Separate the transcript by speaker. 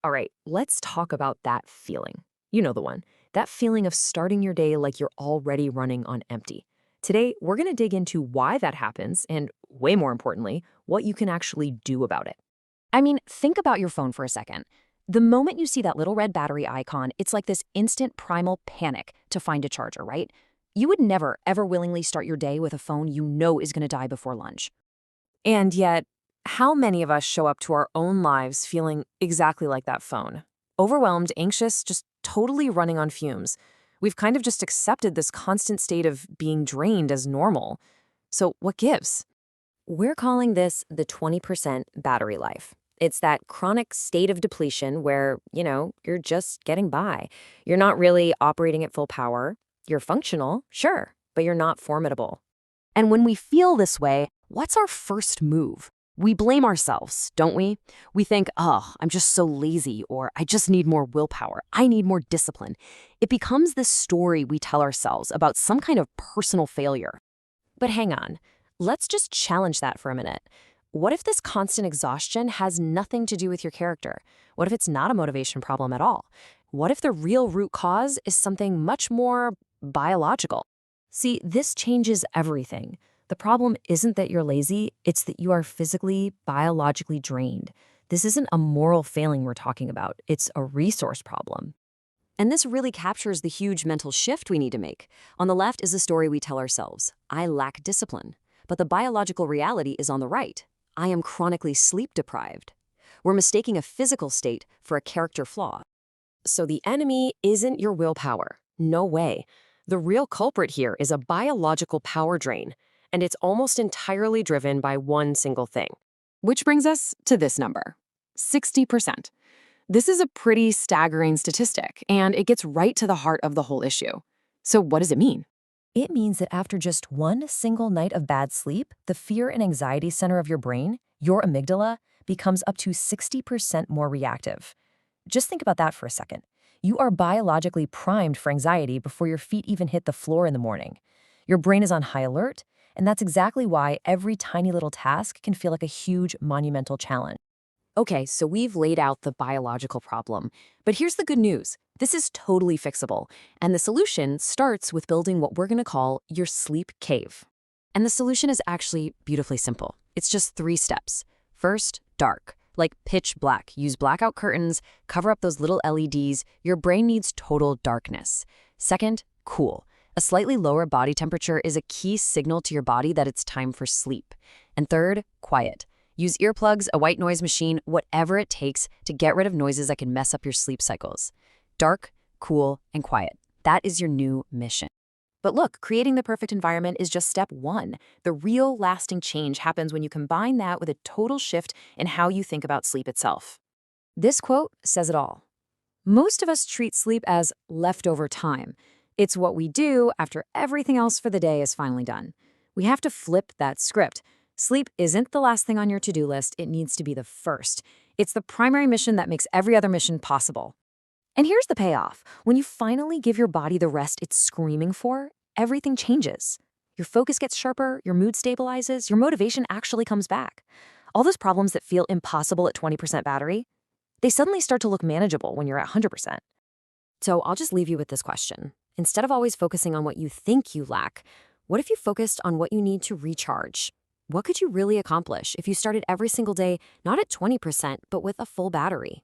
Speaker 1: All right, let's talk about that feeling. You know the one. That feeling of starting your day like you're already running on empty. Today, we're going to dig into why that happens and, way more importantly, what you can actually do about it.
Speaker 2: I mean, think about your phone for a second. The moment you see that little red battery icon, it's like this instant primal panic to find a charger, right? You would never, ever willingly start your day with a phone you know is going to die before lunch.
Speaker 1: And yet, how many of us show up to our own lives feeling exactly like that phone? Overwhelmed, anxious, just totally running on fumes. We've kind of just accepted this constant state of being drained as normal. So, what gives?
Speaker 2: We're calling this the 20% battery life. It's that chronic state of depletion where, you're just getting by. You're not really operating at full power. You're functional, sure, but you're not formidable. And when we feel this way, what's our first move? We blame ourselves, don't we? We think, oh, I'm just so lazy, or I just need more willpower. I need more discipline. It becomes this story we tell ourselves about some kind of personal failure. But hang on, let's just challenge that for a minute. What if this constant exhaustion has nothing to do with your character? What if it's not a motivation problem at all? What if the real root cause is something much more biological? See, this changes everything. The problem isn't that you're lazy, it's that you are physically, biologically drained. This isn't a moral failing we're talking about, it's a resource problem. And this really captures the huge mental shift we need to make. On the left is the story we tell ourselves, I lack discipline. But the biological reality is on the right. I am chronically sleep deprived. We're mistaking a physical state for a character flaw.
Speaker 1: So the enemy isn't your willpower. No way. The real culprit here is a biological power drain, and it's almost entirely driven by one single thing. Which brings us to this number, 60%. This is a pretty staggering statistic, and it gets right to the heart of the whole issue. So what does it mean?
Speaker 2: It means that after just one single night of bad sleep, the fear and anxiety center of your brain, your amygdala, becomes up to 60% more reactive. Just think about that for a second. You are biologically primed for anxiety before your feet even hit the floor in the morning. Your brain is on high alert, and that's exactly why every tiny little task can feel like a huge, monumental challenge.
Speaker 1: Okay, so we've laid out the biological problem, but here's the good news. This is totally fixable, and the solution starts with building what we're going to call your sleep cave. And the solution is actually beautifully simple. It's just 3 steps. First, dark, like pitch black. Use blackout curtains, cover up those little LEDs. Your brain needs total darkness. Second, cool. A slightly lower body temperature is a key signal to your body that it's time for sleep. And third, quiet. Use earplugs, a white noise machine, whatever it takes to get rid of noises that can mess up your sleep cycles. Dark, cool, and quiet. That is your new mission. But look, creating the perfect environment is just step 1. The real lasting change happens when you combine that with a total shift in how you think about sleep itself. This quote says it all. Most of us treat sleep as leftover time. It's what we do after everything else for the day is finally done. We have to flip that script. Sleep isn't the last thing on your to-do list, it needs to be the first. It's the primary mission that makes every other mission possible. And here's the payoff. When you finally give your body the rest it's screaming for, everything changes. Your focus gets sharper, your mood stabilizes, your motivation actually comes back. All those problems that feel impossible at 20% battery, they suddenly start to look manageable when you're at 100%. So I'll just leave you with this question. Instead of always focusing on what you think you lack, what if you focused on what you need to recharge? What could you really accomplish if you started every single day not at 20%, but with a full battery?